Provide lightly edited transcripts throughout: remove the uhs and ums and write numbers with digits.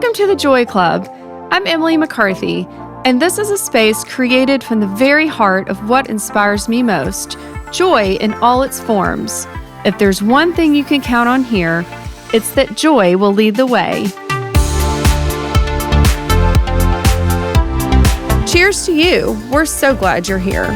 Welcome to the Joy Club. I'm Emily McCarthy, and this is a space created from the very heart of what inspires me most, joy in all its forms. If there's one thing you can count on here, it's that joy will lead the way. Cheers to you. We're so glad you're here.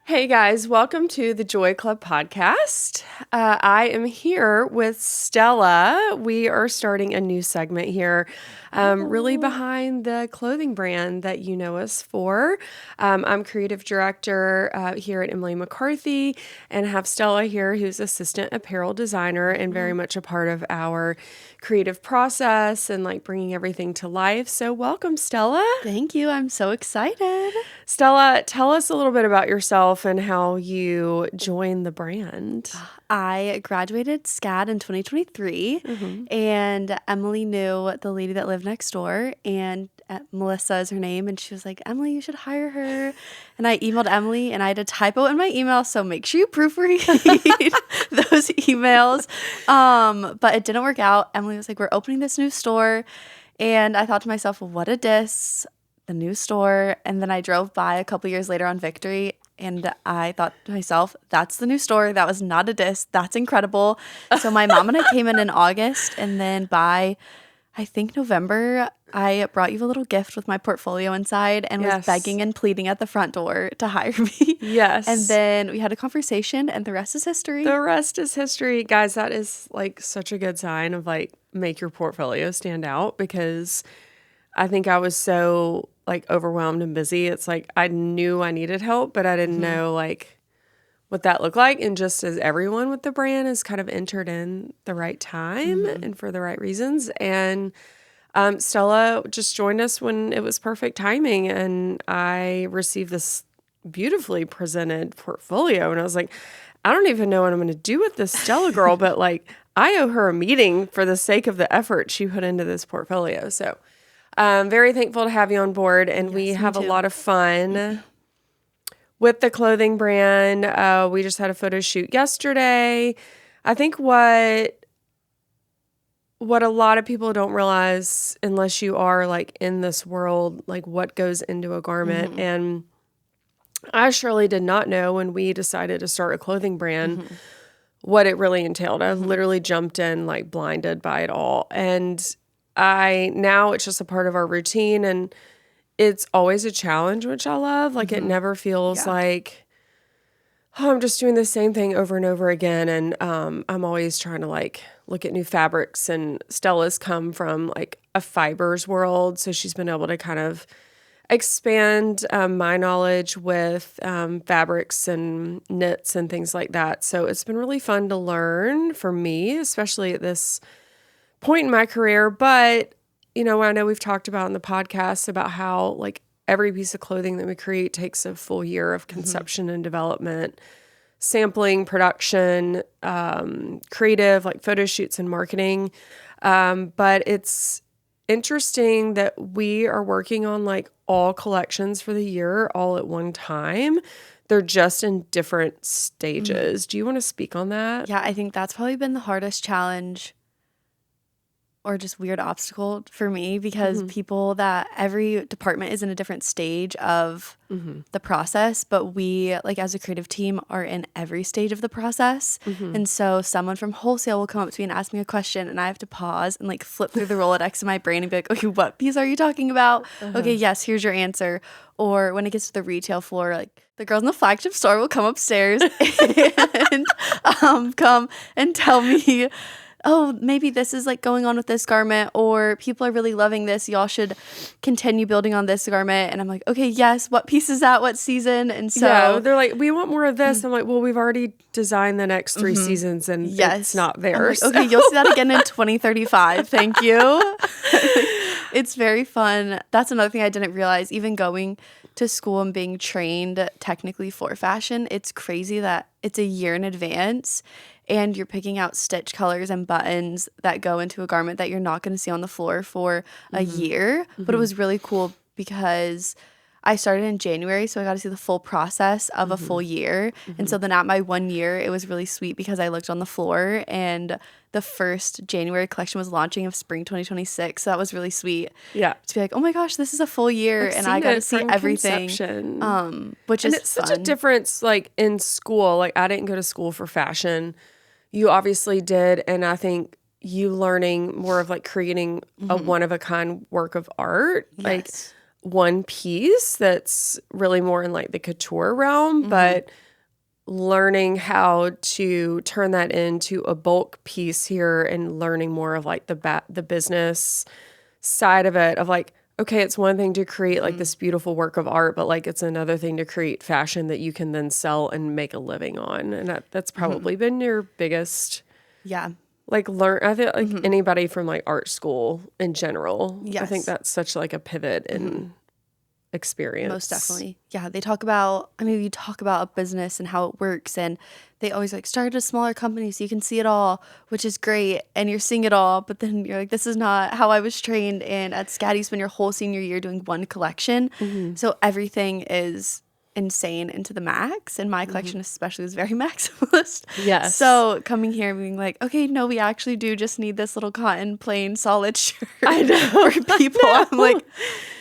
Hey guys, welcome to the Joy Club podcast. I am here with Stella. We are starting a new segment here, really behind the clothing brand that you know us for. I'm creative director here at Emily McCarthy, and have Stella here, who's assistant apparel designer and very much a part of our creative process and like bringing everything to life. So welcome, Stella. Thank you. I'm so excited. Stella, tell us a little bit about yourself and how you joined the brand. I graduated SCAD in 2023, and Emily knew the lady that lived next door, and Melissa is her name, and she was like, Emily, you should hire her. And I emailed Emily, and I had a typo in my email, so make sure you proofread those emails. But it didn't work out. Emily was like, we're opening this new store, and I thought to myself, well, what a diss, the new store. And then I drove by a couple years later on Victory, and I thought to myself, that's the new store. That was not a diss. That's incredible. So my mom and I came in August, and then by, I think, November, I brought you a little gift with my portfolio inside and was begging and pleading at the front door to hire me. Yes. And then we had a conversation, and the rest is history. The rest is history. Guys, that is like such a good sign of like make your portfolio stand out, because I think I was so like overwhelmed and busy. It's like I knew I needed help, but I didn't know like what that looked like. And just as everyone with the brand is kind of entered in the right time and for the right reasons. And Stella just joined us when it was perfect timing, and I received this beautifully presented portfolio, and I was like, I don't even know what I'm going to do with this Stella girl, but like I owe her a meeting for the sake of the effort she put into this portfolio. So I'm very thankful to have you on board, and we have a lot of fun with the clothing brand. We just had a photo shoot yesterday. I think what a lot of people don't realize, unless you are like in this world, like what goes into a garment. And I surely did not know when we decided to start a clothing brand what it really entailed. I literally jumped in like blinded by it all. And now it's just a part of our routine, and it's always a challenge, which I love. Like it never feels like, oh, I'm just doing the same thing over and over again. And I'm always trying to like look at new fabrics, and Stella's come from like a fibers world. So she's been able to kind of expand my knowledge with fabrics and knits and things like that. So it's been really fun to learn for me, especially at this point in my career. But, you know, I know we've talked about in the podcast about how like every piece of clothing that we create takes a full year of conception and development, sampling, production, creative, like photo shoots and marketing. But it's interesting that we are working on like all collections for the year all at one time. They're just in different stages. Do you want to speak on that? Yeah, I think that's probably been the hardest challenge or just weird obstacle for me, because people that every department is in a different stage of the process, but we like as a creative team are in every stage of the process. And so someone from wholesale will come up to me and ask me a question, and I have to pause and like flip through the Rolodex in my brain and be like, okay, what piece are you talking about? Okay, yes, here's your answer. Or when it gets to the retail floor, like the girls in the flagship store will come upstairs and come and tell me, oh, maybe this is like going on with this garment, or people are really loving this. Y'all should continue building on this garment. And I'm like, okay, yes. What piece is that? What season? And so they're like, we want more of this. I'm like, well, we've already designed the next 3 seasons, and it's not there. Like, okay, you'll see that again in 2035. Thank you. It's very fun. That's another thing I didn't realize. Even going to school and being trained technically for fashion, it's crazy that it's a year in advance. And you're picking out stitch colors and buttons that go into a garment that you're not going to see on the floor for a year. But it was really cool because I started in January, so I got to see the full process of a full year. And so then at my 1 year, it was really sweet because I looked on the floor and the first January collection was launching of spring 2026. So that was really sweet. Yeah. To be like, oh my gosh, this is a full year, and I got to see everything. Which is it's such a difference, like in school. Like I didn't go to school for fashion. You obviously did, and I think you learning more of like creating a one-of-a-kind work of art, like one piece that's really more in like the couture realm, but learning how to turn that into a bulk piece here and learning more of like the business side of it, of like, okay, it's one thing to create like this beautiful work of art, but like it's another thing to create fashion that you can then sell and make a living on. And that's probably been your biggest like I think like anybody from like art school in general. I think that's such like a pivot in experience. Most definitely. Yeah. They talk about, I mean, you talk about a business and how it works, and they always like start a smaller company so you can see it all, which is great. And you're seeing it all, but then you're like, this is not how I was trained. And at SCAD, you spend your whole senior year doing one collection. So everything is insane into the max, and my collection especially is very maximalist. Yes. So coming here and being like, okay, no, we actually do just need this little cotton plain solid shirt I know. for people. I'm like,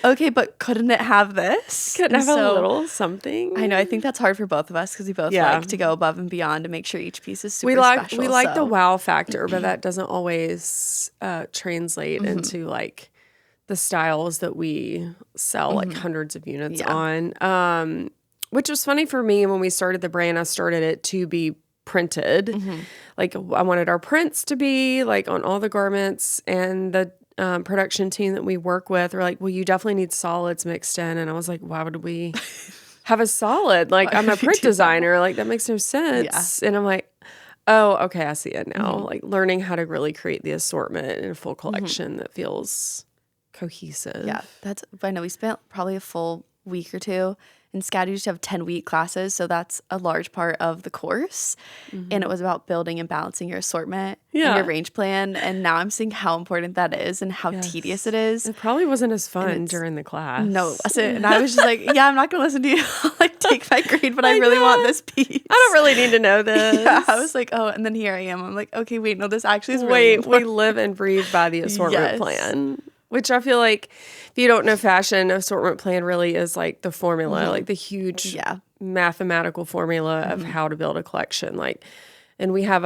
okay, but couldn't it have this? Couldn't have a little something. I know. I think that's hard for both of us because we both like to go above and beyond to make sure each piece is super special. We like the wow factor, but that doesn't always translate into like the styles that we sell like hundreds of units on. Which was funny for me when we started the brand. I started it to be printed. Like I wanted our prints to be like on all the garments, and the production team that we work with were like, well, you definitely need solids mixed in. And I was like, why would we have a solid? Like I'm a print designer. Like that makes no sense. And I'm like, oh, okay, I see it now. Like learning how to really create the assortment in a full collection that feels cohesive. Yeah, I know we spent probably a full week or two. In SCAD, you used to have 10-week classes, so that's a large part of the course. And it was about building and balancing your assortment and your range plan. And now I'm seeing how important that is and how tedious it is. It probably wasn't as fun during the class. No, that's it. And I was just like, yeah, I'm not going to listen to you. I'll like take my grade, but I really want this piece. I don't really need to know this. Yeah, I was like, oh, and then here I am. I'm like, okay, wait, no, this actually is really important. We live and breathe by the assortment plan. Which I feel like if you don't know fashion, assortment plan really is like the formula, like the huge mathematical formula of how to build a collection. Like, and we have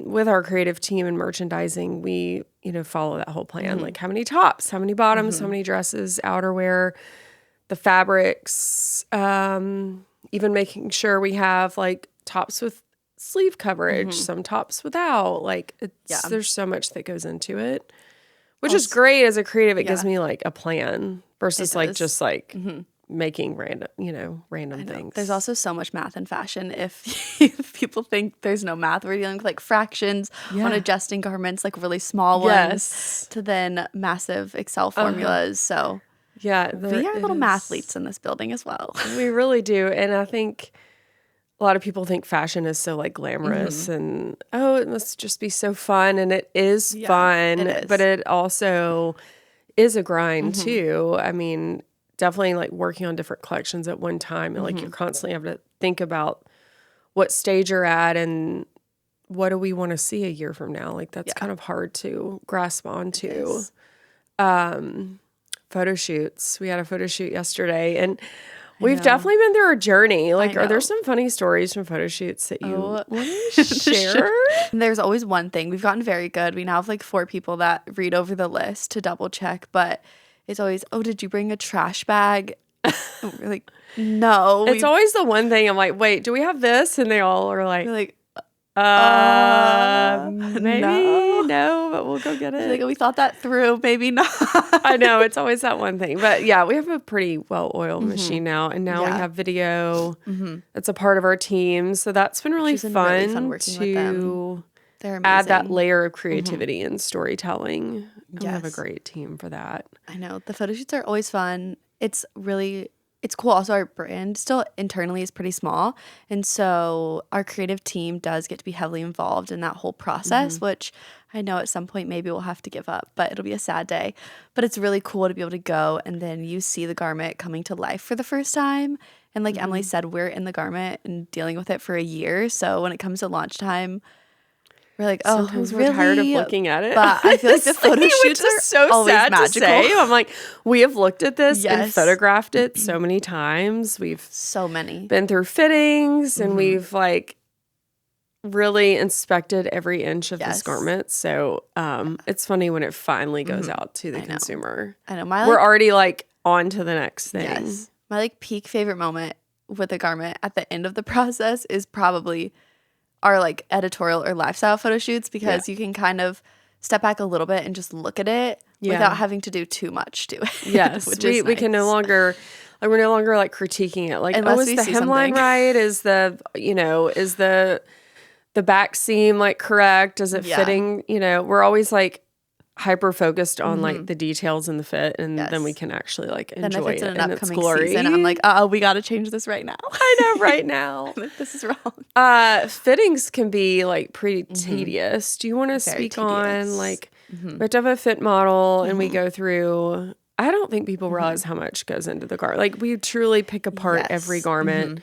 with our creative team and merchandising, we, follow that whole plan. Like how many tops, how many bottoms, how many dresses, outerwear, the fabrics, even making sure we have like tops with sleeve coverage, some tops without. Like there's so much that goes into it. Which is great as a creative. It gives me like a plan versus like just like making random things. There's also so much math in fashion. If people think there's no math, we're dealing with like fractions on adjusting garments, like really small ones to then massive Excel formulas. So we are little mathletes in this building as well. We really do. And I think a lot of people think fashion is so like glamorous and it must just be so fun, and it is fun, it is. But it also is a grind too. I mean, definitely like working on different collections at one time, and like you're constantly having to think about what stage you're at and what do we want to see a year from now. Like that's kind of hard to grasp onto. Photo shoots. We had a photo shoot yesterday, and we've definitely been through a journey. Like, are there some funny stories from photo shoots that you want to share? There's always one thing. We've gotten very good. We now have like 4 people that read over the list to double check, but it's always, oh, did you bring a trash bag? We're like, no. It's always the one thing I'm like, wait, do we have this? And they all are like, maybe no, but we'll go get it. Like, we thought that through, maybe not. I know, it's always that one thing. But yeah, we have a pretty well-oiled machine now. And now we have video. That's a part of our team. So that's been really fun working with them. They're amazing. Add that layer of creativity and storytelling. And we have a great team for that. I know. The photo shoots are always fun. It's it's cool. Also, our brand still internally is pretty small. And so our creative team does get to be heavily involved in that whole process, which I know at some point maybe we'll have to give up, but it'll be a sad day. But it's really cool to be able to go and then you see the garment coming to life for the first time. And like Emily said, we're in the garment and dealing with it for a year. So when it comes to launch time, we're like, oh, Sometimes really? we're tired of looking at it. But I feel like the photo Which shoots is are so always sad magical. to say. I'm like, we have looked at this and Yes. photographed it so many times. We've So many. been through fittings and we've like really inspected every inch of this garment. So it's funny when it finally goes out to the consumer. I know. We're already like on to the next thing. Yes. My like peak favorite moment with a garment at the end of the process is probably our like editorial or lifestyle photo shoots because you can kind of step back a little bit and just look at it without having to do too much to it. Yes, which we can no longer like we're no longer like critiquing it. Like, Unless oh, is we the see hemline something. right? Is the is the back seam like correct? Is it fitting? We're always like hyper focused on like the details and the fit, and then we can actually like Then enjoy if it's in it an in its upcoming glory. season, I'm like, we got to change this right now. I know, right now. This is wrong. Fittings can be like pretty tedious. Do you want to speak on tedious. like we have to have a fit model and we go through? I don't think people realize how much goes into the garment. Like we truly pick apart every garment.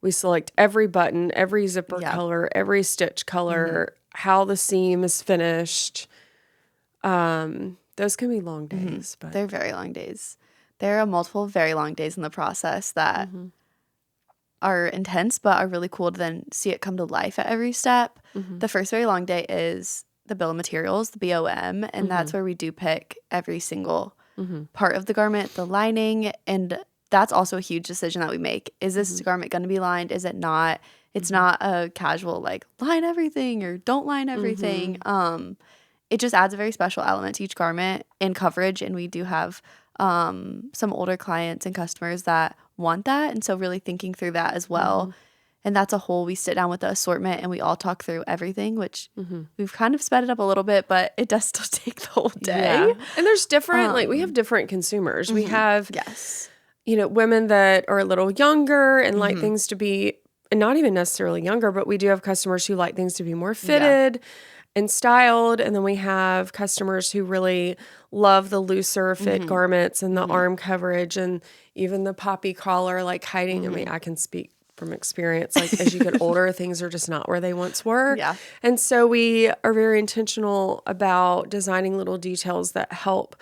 We select every button, every zipper color, every stitch color, how the seam is finished. Those can be long days, but They're very long days. There are multiple very long days in the process that are intense, but are really cool to then see it come to life at every step. The first very long day is the bill of materials, the BOM, and that's where we do pick every single part of the garment, the lining, and that's also a huge decision that we make. Is this garment going to be lined? Is it not? It's not a casual like line everything or don't line everything. It just adds a very special element to each garment and coverage, and we do have some older clients and customers that want that, and so really thinking through that as well. And that's a whole, we sit down with the assortment and we all talk through everything, which we've kind of sped it up a little bit, but it does still take the whole day. Yeah. And there's different, like we have different consumers. We have, Yes. Women that are a little younger and like things to be, and not even necessarily younger, but we do have customers who like things to be more fitted and styled. And then we have customers who really love the looser fit garments and the arm coverage and even the poppy collar, like hiding. I mean, I can speak from experience, like as you get older, things are just not where they once were. Yeah. And so we are very intentional about designing little details that help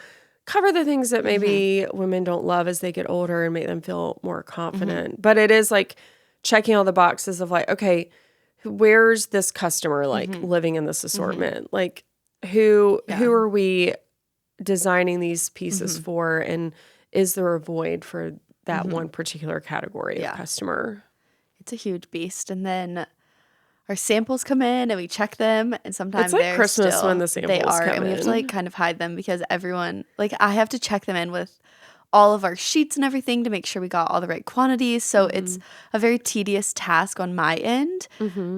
cover the things that maybe women don't love as they get older and make them feel more confident. But it is like checking all the boxes of like, okay, where's this customer like living in this assortment? Like who are we designing these pieces for, and is there a void for that one particular category of customer? It's a huge beast. And then our samples come in and we check them, and sometimes It's like they're Christmas still, when the samples they are, come and we have to in. like kind of hide them because everyone, like I have to check them in with all of our sheets and everything to make sure we got all the right quantities. So it's a very tedious task on my end,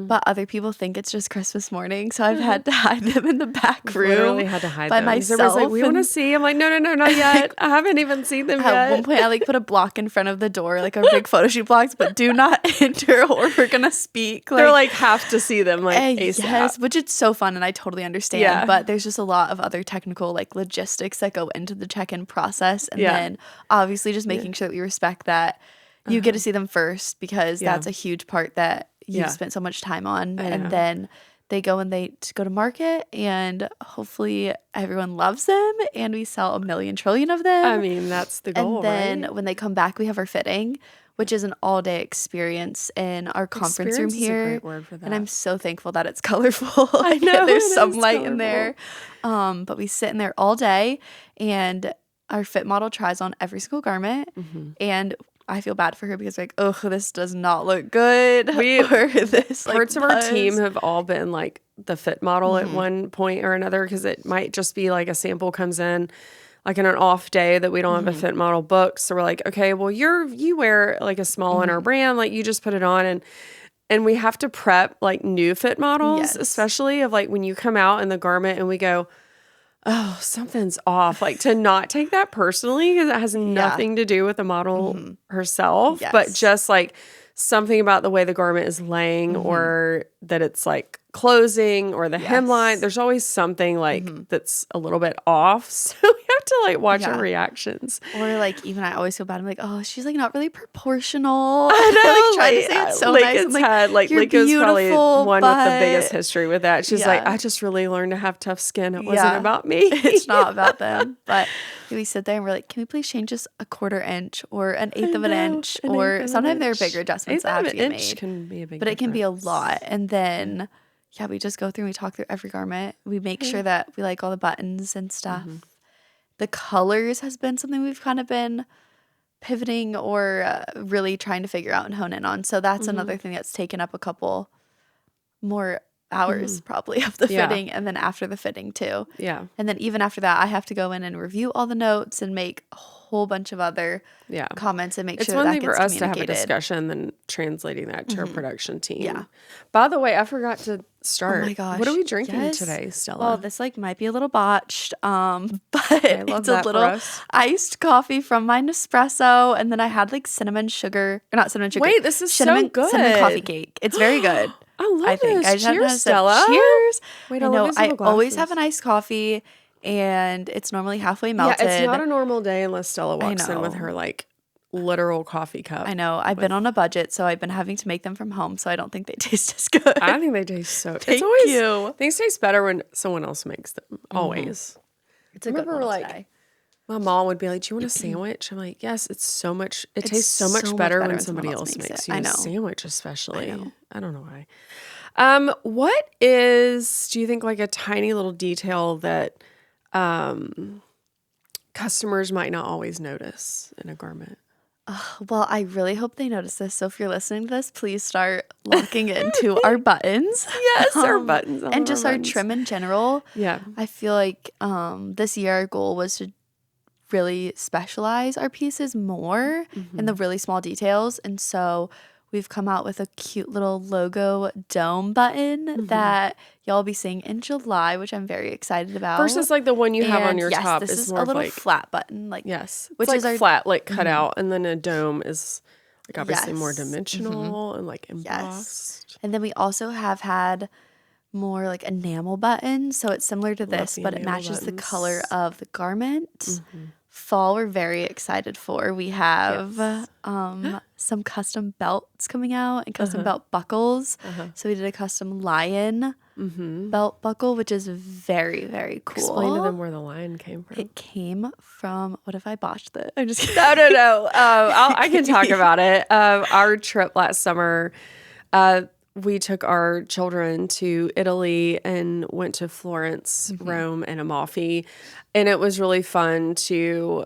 but other people think it's just Christmas morning. So I've had to hide them in the back room. Literally had to hide by them. myself. Everyone's like, we want to and see. I'm like, no, not yet. I haven't even seen them At yet. one point, I like put a block in front of the door, like our big photo shoot blocks, but do not enter or we're gonna speak. They're like have to see them like ASAP. Yes, which it's so fun and I totally understand. Yeah. But there's just a lot of other technical like logistics that go into the check-in process, and Yeah. then obviously just making sure that we respect that you get to see them first because that's a huge part that you've spent so much time on, and then they go and they go to market, and hopefully everyone loves them and we sell 1 million trillion of them. I mean, that's the goal, And then right? when they come back, we have our fitting, which is an all-day experience in our conference room Experience is a here. great word for that. And I'm so thankful that it's colorful. I know, There's it some is light in there. But we sit in there all day, and our fit model tries on every single garment. And I feel bad for her because like, oh, this does not look good. Or this like, Parts of our does. team have all been like the fit model at one point or another, because it might just be like a sample comes in like on an off day that we don't have a fit model booked. So we're like, okay, well you wear like a small in our brand, like you just put it on, and we have to prep like new fit models, Yes. especially of like when you come out in the garment and we go, oh, something's off. Like to not take that personally because it has nothing to do with the model herself, but just like something about the way the garment is laying or that it's like closing or the hemline. There's always something like that's a little bit off. So we have to like watch our reactions. Or like even I always feel bad. I'm like, oh, she's like not really proportional. I know. Like trying to say it so nice. I'm like Lika's probably one with the biggest history with that. She's like, I just really learned to have tough skin. It wasn't about me. It's not about them. But we sit there and we're like, can we please change this a 1/4 inch or an 1/8 of an inch? Or sometimes there are bigger adjustments that have to get made. Can be a big but it can be a lot. And then we just go through and we talk through every garment. We make sure that we like all the buttons and stuff. The colors has been something we've kind of been pivoting or really trying to figure out and hone in on. So that's another thing that's taken up a couple more hours probably of the fitting, and then after the fitting too. Yeah. And then even after that, I have to go in and review all the notes and make a whole bunch of other comments and make sure that gets communicated. It's one thing for us to have a discussion and translating that to our production team. Yeah. By the way, I forgot to start. Oh my gosh. What are we drinking today, Stella? Well, this like might be a little botched, but it's a little iced coffee from my Nespresso, and then I had like cinnamon sugar. Or not cinnamon sugar. Wait, this is so good. Cinnamon coffee cake. It's very good. I think. Cheers, Stella. Cheers. Wait, I always have an iced coffee, and it's normally halfway melted. Yeah, it's not a normal day unless Stella walks in with her like literal coffee cup. I know. I've been on a budget, so I've been having to make them from home, so I don't think they taste as good. I think they taste so good. Thank you. Things taste better when someone else makes them. Always. It's a good one today. My mom would be like, "Do you want a sandwich?" I'm like, "Yes, it's so much. It tastes so much better when somebody else makes you a sandwich, especially." I don't know why. What is, do you think, like a tiny little detail that customers might not always notice in a garment? Well, I really hope they notice this. So if you're listening to this, please start locking into our buttons. Yes, our buttons. And just our trim in general. Yeah. I feel like this year our goal was to really specialize our pieces more in the really small details. And so we've come out with a cute little logo dome button that y'all will be seeing in July, which I'm very excited about. Versus like the one you have on your top. This is more a little like, flat button. Like which is like flat, like cut out. And then a dome is like obviously more dimensional and like embossed. And then we also have had more like enamel buttons. So it's similar to this, but it matches the color of the garment. Fall we're very excited for. We have some custom belts coming out and custom belt buckles. So we did a custom lion belt buckle, which is very, very cool. Explain to them where the lion came from. It came from, what if I botched it? I'm just kidding. No. I can talk about it. Our trip last summer, we took our children to Italy and went to Florence, Rome, and Amalfi. And it was really fun to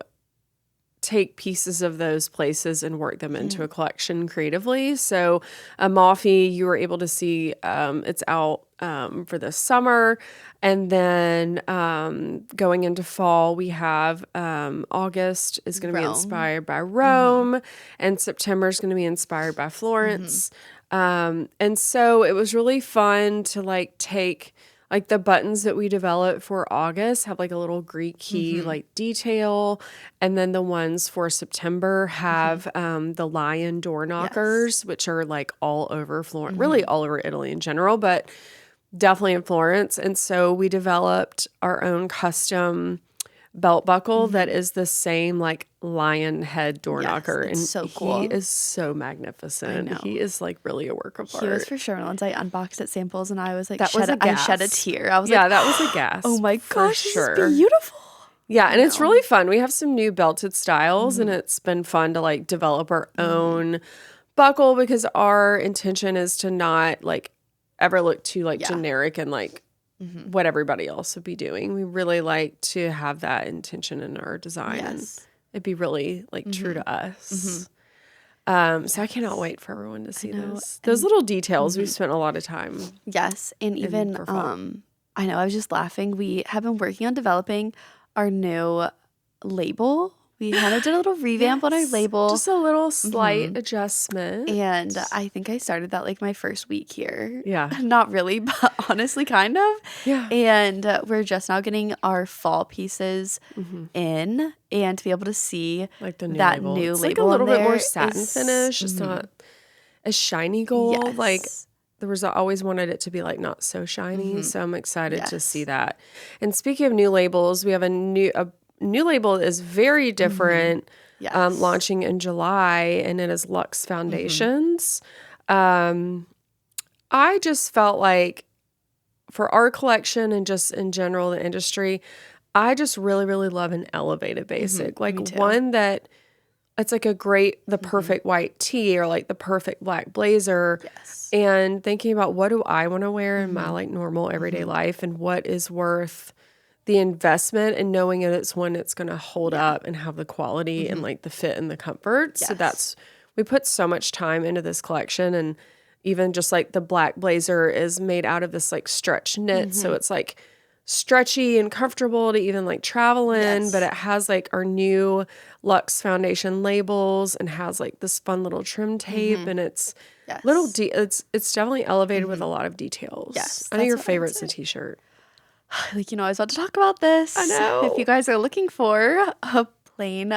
take pieces of those places and work them into a collection creatively. So Amalfi, you were able to see, it's out for this summer. And then going into fall, we have August is going to be inspired by Rome, and September is going to be inspired by Florence. And so it was really fun to like take like the buttons that we developed for August have like a little Greek key like detail, and then the ones for September have the lion door knockers, which are like all over Florence, really all over Italy in general, but definitely in Florence. And so we developed our own custom belt buckle that is the same like lion head door knocker, and so cool. He is so magnificent. He is like really a work of art. He was for sure. Once I unboxed it samples, and I was like, I shed a tear. I was like, that was a gas. Oh my gosh, this is beautiful. Yeah, and it's really fun. We have some new belted styles, and it's been fun to like develop our own buckle, because our intention is to not like ever look too like generic and like what everybody else would be doing. We really like to have that intention in our design. Yes. It'd be really like true to us. So I cannot wait for everyone to see those little details. We've spent a lot of time. Yes. And even, I know, I was just laughing. We have been working on developing our new label. We kind of did a little revamp on our label. Just a little slight adjustment. And I think I started that like my first week here. Yeah. Not really, but honestly, kind of. Yeah. And we're just now getting our fall pieces in, and to be able to see Like the new that label. new It's label like a little on bit more there satin is- finish. It's not a shiny gold. Yes. Like there was, I always wanted it to be like not so shiny. So I'm excited to see that. And speaking of new labels, we have a new label that is very different. Yes. Launching in July, and it is Luxe Foundations. I just felt like for our collection and just in general the industry, I just really, really love an elevated basic. Like one that it's like the perfect white tee or like the perfect black blazer. Yes. And thinking about what do I want to wear in my like normal everyday life, and what is worth the investment, and knowing that it's one that's going to hold up and have the quality and like the fit and the comfort. So we put so much time into this collection, and even just like the black blazer is made out of this like stretch knit. So it's like stretchy and comfortable to even like travel in, but it has like our new Luxe Foundation labels and has like this fun little trim tape, and it's it's definitely elevated with a lot of details. Yes, I know that's your what I would favorite's say. the t-shirt. Like, I was about to talk about this. I know. If you guys are looking for a plain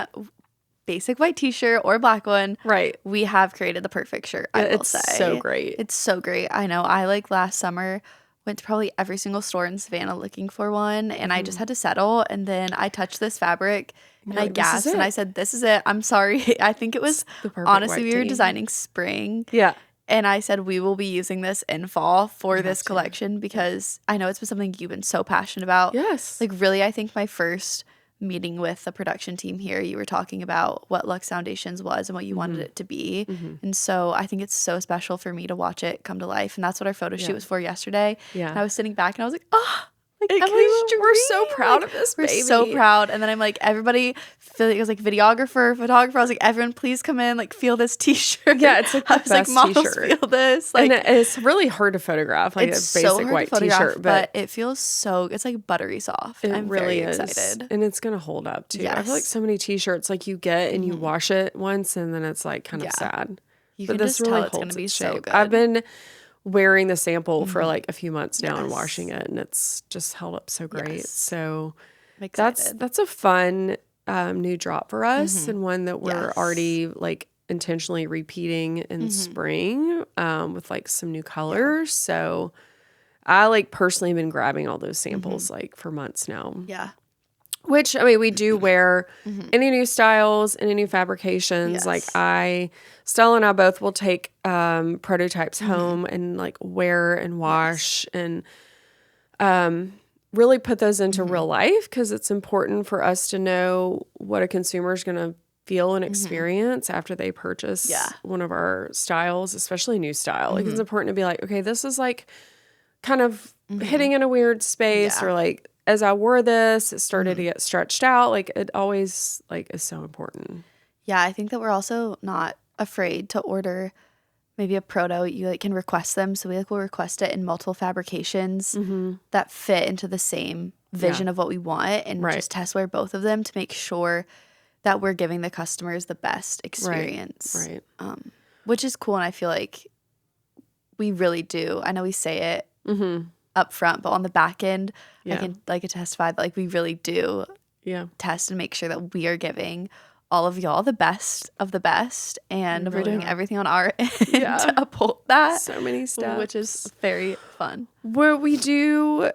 basic white t-shirt or black one, Right. we have created the perfect shirt, I will It's say. so great. It's so great. I know. I like last summer went to probably every single store in Savannah looking for one, and I just had to settle. And then I touched this fabric and I like, "This is gasped and I it." said, "This is it. I'm sorry." I think it was the perfect honestly white we were tee. designing spring. Yeah. And I said, we will be using this in fall for this collection because I know it's been something you've been so passionate about. Yes. Like, really, I think my first meeting with the production team here, you were talking about what Luxe Foundations was and what you wanted it to be. And so I think it's so special for me to watch it come to life. And that's what our photo shoot was for yesterday. Yeah. And I was sitting back and I was like, oh, like, We're so proud of this we're baby. so proud. And then I'm like, everybody, it was like videographer, photographer. I was like, everyone, please come in, like, feel this t-shirt. Yeah, it's like the I was like, best models, t-shirt. feel this. Like, and it's really hard to photograph, like a it's basic so hard white to photograph, t-shirt, but it feels so, it's like buttery soft. it I'm really very is. excited. And it's gonna hold up too. I feel like Yes. so many t-shirts like you get and you wash it once and then it's like kind of sad. You But can this just really tell it's going holds to be its so shape. good. I've been wearing the sample for like a few months now and Yes. washing it, and it's just held up so great. Yes. So I'm excited. that's a fun new drop for us, and one that we're Yes. already like intentionally repeating in spring with like some new colors. So I like personally been grabbing all those samples like for months now. Yeah. Which, I mean, we do wear any new styles, any new fabrications. Yes. Like Stella and I both will take prototypes home and like wear and wash and really put those into real life, because it's important for us to know what a consumer is going to feel and experience after they purchase one of our styles, especially a new style. Like, it's important to be like, okay, this is like kind of hitting in a weird space, or like, as I wore this, it started to get stretched out. Like, it always like is so important. Yeah, I think that we're also not afraid to order maybe a proto. You like can request them, so we like will request it in multiple fabrications that fit into the same vision of what we want, and just test wear both of them to make sure that we're giving the customers the best experience. Right. Which is cool, and I feel like we really do. I know we say it up front, but on the back end, I can like testify that like we really do test and make sure that we are giving all of y'all the best of the best, and we're doing everything on our end to uphold that. So many steps. Which is very fun. Where we do,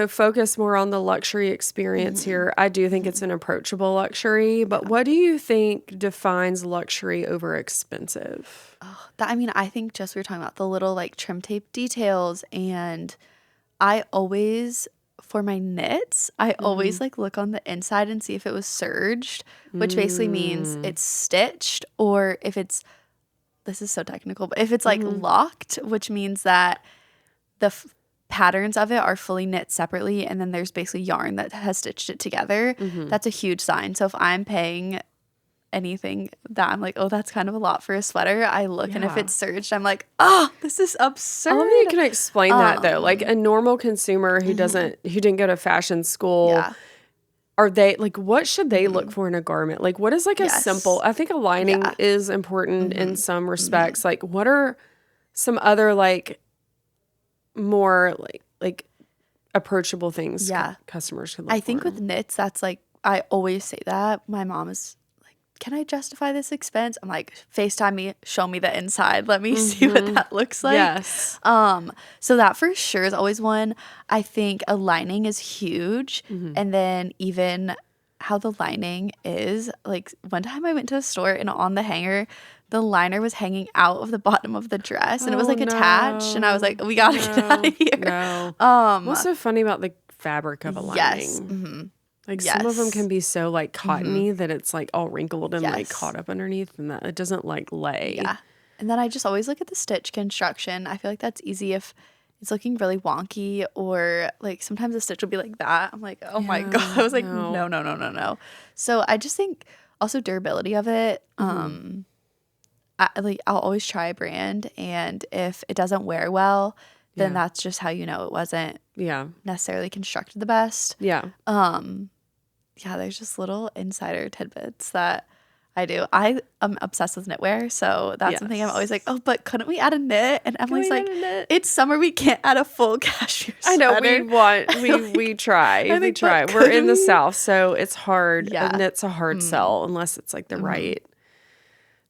focus more on the luxury experience here. I do think it's an approachable luxury, but what do you think defines luxury over expensive? Oh, I think just we were talking about the little like trim tape details, and I always, for my knits, I always like look on the inside and see if it was serged, which basically means it's stitched, or if it's, this is so technical, but if it's like locked, which means that the patterns of it are fully knit separately, and then there's basically yarn that has stitched it together. That's a huge sign. So if I'm paying anything that I'm like, oh, that's kind of a lot for a sweater, I look, and if it's serged, I'm like, oh, this is absurd. I love that you can explain that though. Like a normal consumer who didn't go to fashion school, are they like, what should they look for in a garment? Like, what is like a Yes. simple, I think a lining Yeah. is important in some respects. Like, what are some other like more like approachable things Yeah. customers could look I think for? with knits, that's like, I always say that. My mom is like, can I justify this expense? I'm like, FaceTime me, show me the inside. Let me see what that looks like. Yes. So that for sure is always one. I think a lining is huge. And then even how the lining is, like one time I went to a store and on the hanger, the liner was hanging out of the bottom of the dress and it was like attached. And I was like, we gotta get out of here. No. What's so funny about the fabric of a lining? Yes. Like some of them Yes. can be so like cottony that it's like all wrinkled and like Yes. caught up underneath and that it doesn't like lay. Yeah. And then I just always look at the stitch construction. I feel like that's easy if it's looking really wonky or like sometimes the stitch will be like that. I'm like, oh my God. I was like, no. So I just think also durability of it. I'll always try a brand, and if it doesn't wear well, then that's just how you know it wasn't necessarily constructed the best. Yeah. Yeah, there's just little insider tidbits that I do. I am obsessed with knitwear, so that's something I'm always like, oh, but couldn't we add a knit? And Emily's like, it's summer, we can't add a full cashmere sweater. I know we try. We're in the South, so it's hard. Yeah. Knit's a hard sell unless it's like the right.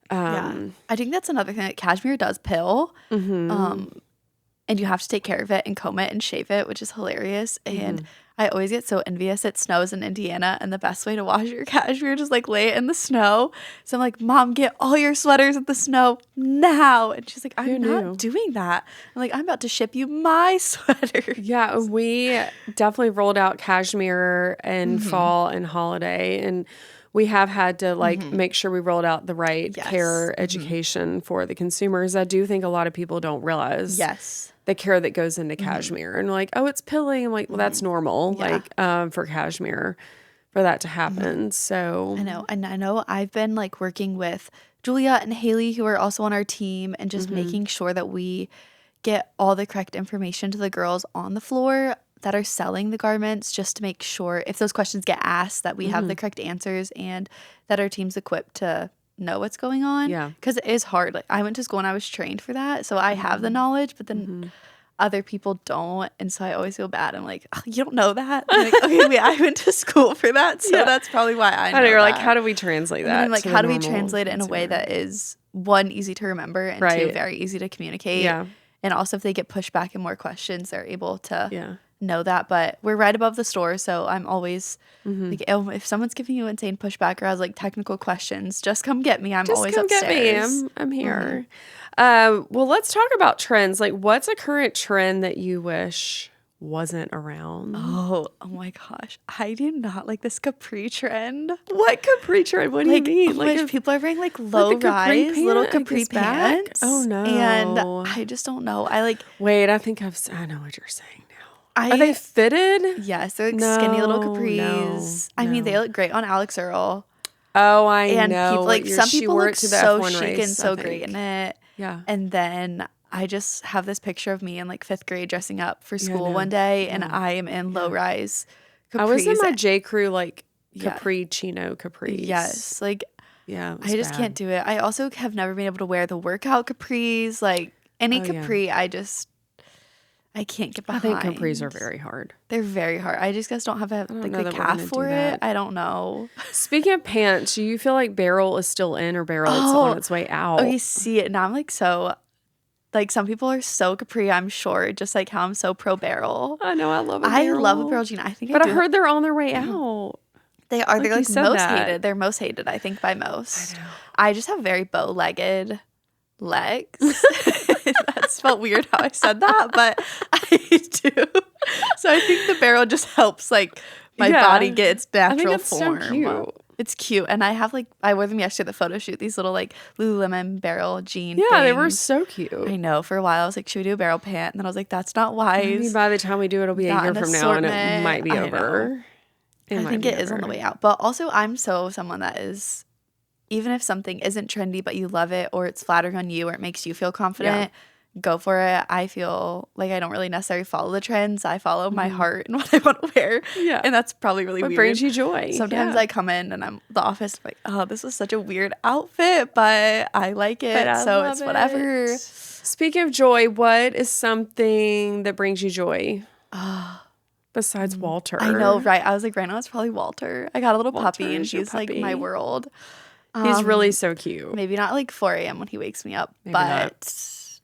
Yeah, I think that's another thing that cashmere does pill. And you have to take care of it and comb it and shave it, which is hilarious. And I always get so envious. It snows in Indiana, and the best way to wash your cashmere, just like lay it in the snow. So I'm like, Mom, get all your sweaters in the snow now. And she's like, I'm not doing that. I'm like, I'm about to ship you my sweater. Yeah, we definitely rolled out cashmere in fall and holiday, and we have had to like make sure we rolled out the right care education for the consumers. I do think a lot of people don't realize the care that goes into cashmere, and like, oh, it's pilling. I'm like, well, that's normal, like for cashmere, for that to happen. So I know, and I know I've been like working with Julia and Haley, who are also on our team, and just making sure that we get all the correct information to the girls on the floor that are selling the garments, just to make sure if those questions get asked that we have the correct answers and that our team's equipped to know what's going on. Yeah. Because it is hard. Like I went to school and I was trained for that. So I have the knowledge, but then other people don't. And so I always feel bad. I'm like, oh, you don't know that? I'm like, okay, wait, I went to school for that. So that's probably why I know. I know, you're that. like, how do we translate that? And like, how do we translate it in a way that is one, easy to remember, and two, very easy to communicate. Yeah. And also if they get pushback and more questions, they're able to know that. But we're right above the store, so I'm always like, if someone's giving you insane pushback or has like technical questions, just come get me. I'm always upstairs. Get me. I'm here. Well, let's talk about trends. Like, what's a current trend that you wish wasn't around? Oh my gosh, I do not like this capri trend. What capri trend? What do you mean? Like people are wearing like low rise little capri pants. Oh no! And I just don't know. Wait. I think I know what you're saying. Are they fitted? Yes, they're like skinny little capris. I mean, they look great on Alex Earl. Oh, I know. And people, like some people look so F1 chic race, and so great in it. Yeah. And then I just have this picture of me in like 5th grade dressing up for school one day, and I am in low rise capris. I was in my J. Crew like capri chino capris. Yes, like I just bad. can't do it. I also have never been able to wear the workout capris. Like any capri, I can't get behind. I think capris are very hard. They're very hard. I just guess don't have the calf for it. I don't know. Speaking of pants, do you feel like Barrel is still in or Barrel is on its way out? Oh, you see it. Now I'm like so... Like some people are so capri, I'm sure, just like how I'm so pro Barrel. I know, I love a Barrel. I love a Barrel jean. I think I heard they're on their way out. They are. They're like most hated. They're most hated, I think, by most. I know. I just have very bow-legged legs. That felt weird how I said that, but I do. So I think the Barrel just helps like my body get its natural form. So cute. It's cute. And I have I wore them yesterday at the photo shoot. These little like Lululemon Barrel jean things. They were things. So cute. I know. For a while I was like, should we do a Barrel pant? And then I was like, that's not wise. Maybe by the time we do it, it'll be a year from now and it might be over. I think it is on the way out. But also I'm someone that is, even if something isn't trendy but you love it or it's flattering on you or it makes you feel confident, go for it. I feel like I don't really necessarily follow the trends. I follow my heart and what I want to wear. Yeah. And that's probably really What weird. brings you joy. Sometimes I come in and I'm the office like, oh, this is such a weird outfit, but I like it. So it's whatever. Speaking of joy, what is something that brings you joy? Besides Walter. I know, right? I was like, right now it's probably Walter. I got a little Walter puppy and is your he's like puppy. my world. He's really so cute. Maybe not like 4 a.m. when he wakes me up, Maybe but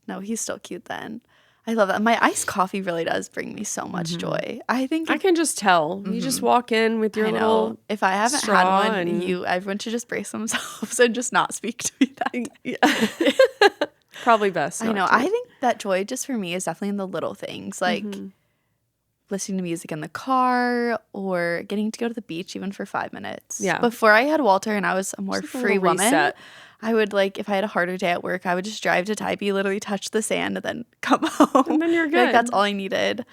no, he's still cute then. I love that. My iced coffee really does bring me so much joy. I think I can just tell. You just walk in with your little if I haven't straw had one, everyone should just brace themselves and just not speak to me that. Probably best. I know. not to. I think that joy just for me is definitely in the little things, like listening to music in the car or getting to go to the beach even for 5 minutes. Yeah. Before I had Walter and I was a more Just a free little woman, reset. I would if I had a harder day at work, I would just drive to Tybee, literally touch the sand and then come home. And then you're Like good. that's all I needed.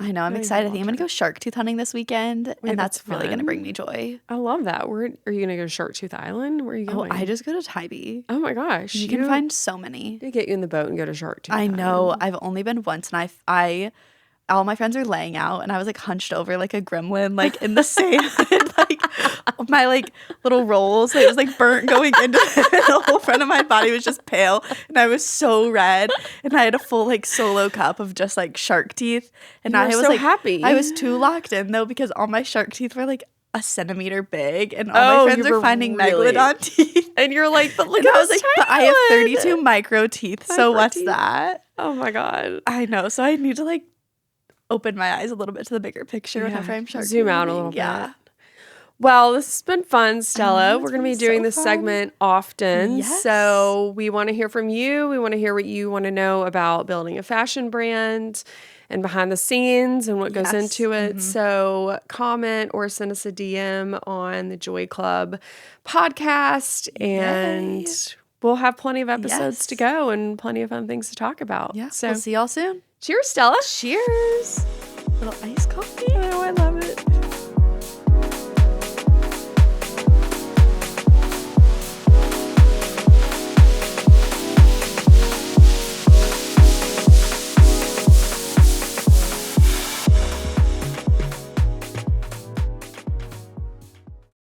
I know. I'm Really excited. I good, think I'm going to go shark tooth hunting this weekend and that's really going to fun. bring me joy. I love that. Are you going to go to Shark Tooth Island? Where are you Oh, going? I just go to Tybee. Oh my gosh. You can find so many. They get you in the boat and go to Shark Tooth I Island. know. I've only been once, and I all my friends are laying out, and I was like hunched over like a gremlin, like in the sand, like my little rolls. It was like burnt going into the whole front of my body was just pale, and I was so red, and I had a full solo cup of just shark teeth, and You I were was so happy. I was too locked in though because all my shark teeth were a centimeter big, and all my friends you are were finding really- megalodon teeth. And you're like, but look And at I was this but I have tiny 32 one. micro teeth, so Micro what's teeth. that? Oh my God. I know, so I need to open my eyes a little bit to the bigger picture whenever I'm shark Zoom out a toothing. little Yeah. bit. Well, this has been fun, Stella. it's We're going to be been doing so this fun. segment often. Yes. So we want to hear from you. We want to hear what you want to know about building a fashion brand and behind the scenes and what goes Yes. into it. So comment or send us a DM on the Joy Club podcast and we'll have plenty of episodes to go and plenty of fun things to talk about. Yeah. So We'll see y'all soon. cheers, Stella. Cheers. Little iced coffee. Oh, I love it.